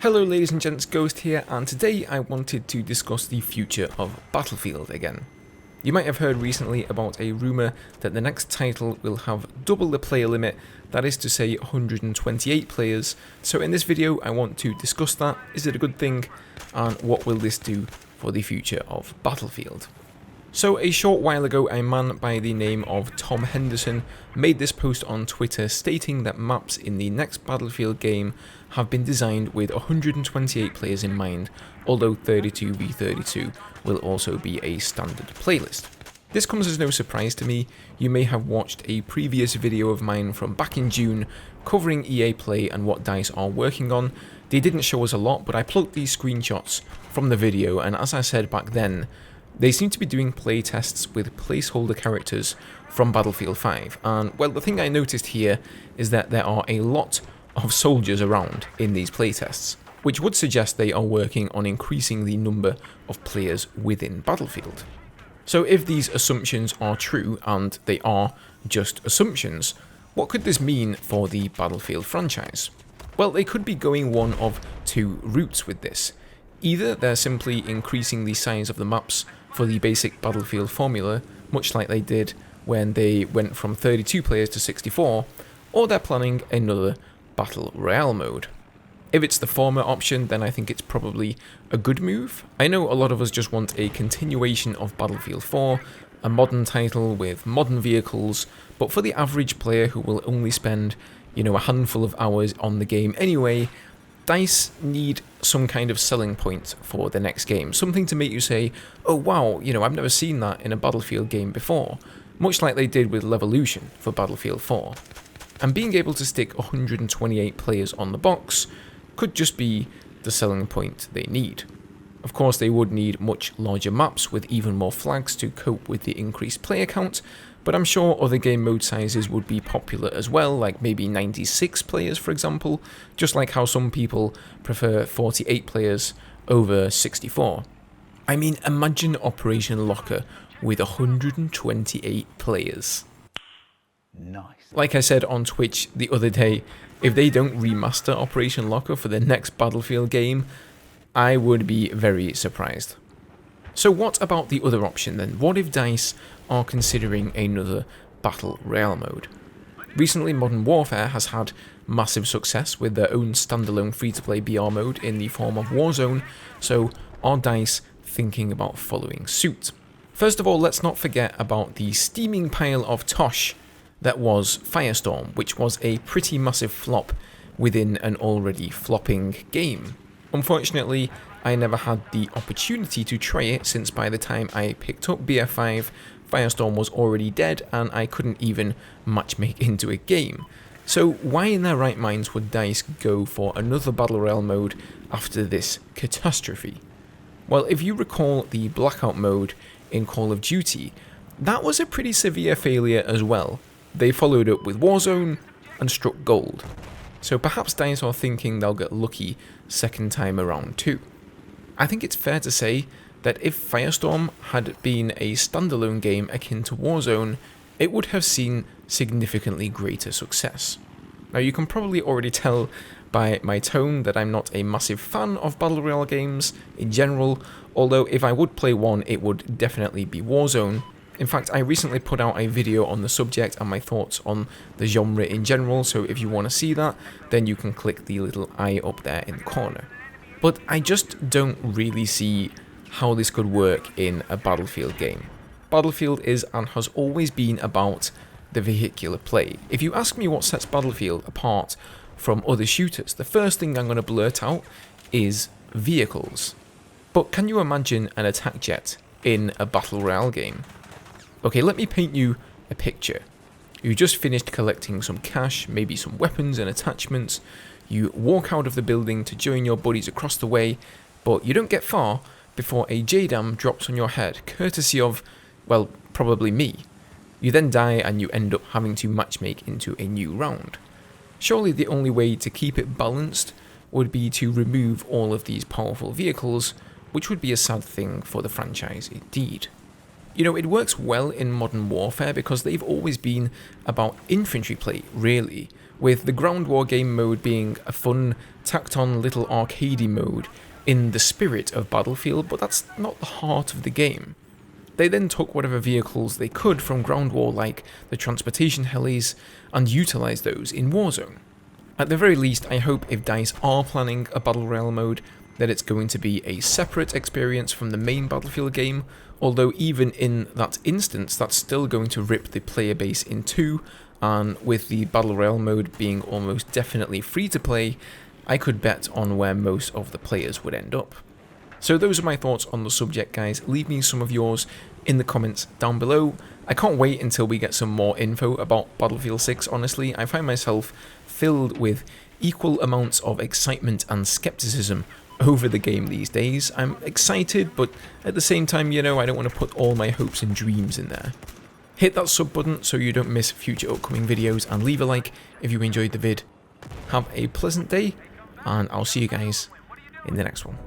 Hello ladies and gents, Ghost here, and today I wanted to discuss the future of Battlefield again. You might have heard recently about a rumour that the next title will have double the player limit, that is to say 128 players, so in this video I want to discuss that. Is it a good thing, and what will this do for the future of Battlefield? So a short while ago, a man by the name of Tom Henderson made this post on Twitter stating that maps in the next Battlefield game have been designed with 128 players in mind, although 32v32 will also be a standard playlist. This comes as no surprise to me. You may have watched a previous video of mine from back in June covering EA Play and what DICE are working on. They didn't show us a lot, but I plucked these screenshots from the video, and as I said back then, they seem to be doing playtests with placeholder characters from Battlefield 5, and well, the thing I noticed here is that there are a lot of soldiers around in these playtests, which would suggest they are working on increasing the number of players within Battlefield. So if these assumptions are true, and they are just assumptions, what could this mean for the Battlefield franchise? Well, they could be going one of two routes with this. Either they're simply increasing the size of the maps for the basic Battlefield formula, much like they did when they went from 32 players to 64, or they're planning another Battle Royale mode. If it's the former option, then I think it's probably a good move. I know a lot of us just want a continuation of Battlefield 4, a modern title with modern vehicles, but for the average player who will only spend, a handful of hours on the game anyway, DICE need some kind of selling point for the next game, something to make you say, oh wow, I've never seen that in a Battlefield game before, much like they did with Levolution for Battlefield 4. And being able to stick 128 players on the box could just be the selling point they need. Of course, they would need much larger maps with even more flags to cope with the increased player count, but I'm sure other game mode sizes would be popular as well, like maybe 96 players for example, just like how some people prefer 48 players over 64. I mean, imagine Operation Locker with 128 players. Nice. Like I said on Twitch the other day, if they don't remaster Operation Locker for the next Battlefield game, I would be very surprised. So what about the other option then? What if DICE are considering another Battle Royale mode? Recently, Modern Warfare has had massive success with their own standalone free-to-play BR mode in the form of Warzone, so are DICE thinking about following suit? First of all, let's not forget about the steaming pile of tosh that was Firestorm, which was a pretty massive flop within an already flopping game. Unfortunately, I never had the opportunity to try it, since by the time I picked up BF5, Firestorm was already dead and I couldn't even matchmake into a game. So why in their right minds would DICE go for another Battle Royale mode after this catastrophe? Well, if you recall the Blackout mode in Call of Duty, that was a pretty severe failure as well. They followed up with Warzone and struck gold. So perhaps DICE are thinking they'll get lucky second time around too. I think it's fair to say that if Firestorm had been a standalone game akin to Warzone, it would have seen significantly greater success. Now you can probably already tell by my tone that I'm not a massive fan of Battle Royale games in general, although if I would play one it would definitely be Warzone. In fact, I recently put out a video on the subject and my thoughts on the genre in general, so if you want to see that, then you can click the little eye up there in the corner. But I just don't really see how this could work in a Battlefield game. Battlefield is and has always been about the vehicular play. If you ask me what sets Battlefield apart from other shooters, the first thing I'm going to blurt out is vehicles. But can you imagine an attack jet in a Battle Royale game? Okay, let me paint you a picture. You just finished collecting some cash, maybe some weapons and attachments. You walk out of the building to join your buddies across the way, but you don't get far before a JDAM drops on your head, courtesy of, well, probably me. You then die and you end up having to matchmake into a new round. Surely the only way to keep it balanced would be to remove all of these powerful vehicles, which would be a sad thing for the franchise indeed. It works well in Modern Warfare because they've always been about infantry play, really, with the ground war game mode being a fun, tacked-on little arcadey mode in the spirit of Battlefield, but that's not the heart of the game. They then took whatever vehicles they could from ground war, like the transportation helis, and utilised those in Warzone. At the very least, I hope if DICE are planning a Battle Royale mode, that it's going to be a separate experience from the main Battlefield game, although even in that instance, that's still going to rip the player base in two, and with the Battle Royale mode being almost definitely free to play, I could bet on where most of the players would end up. So those are my thoughts on the subject, guys. Leave me some of yours in the comments down below. I can't wait until we get some more info about Battlefield 6, honestly. I find myself filled with equal amounts of excitement and skepticism over the game these days. I'm excited, but at the same time, you know, I don't want to put all my hopes and dreams in there. Hit that sub button so you don't miss future upcoming videos, and leave a like if you enjoyed the vid. Have a pleasant day, and I'll see you guys in the next one.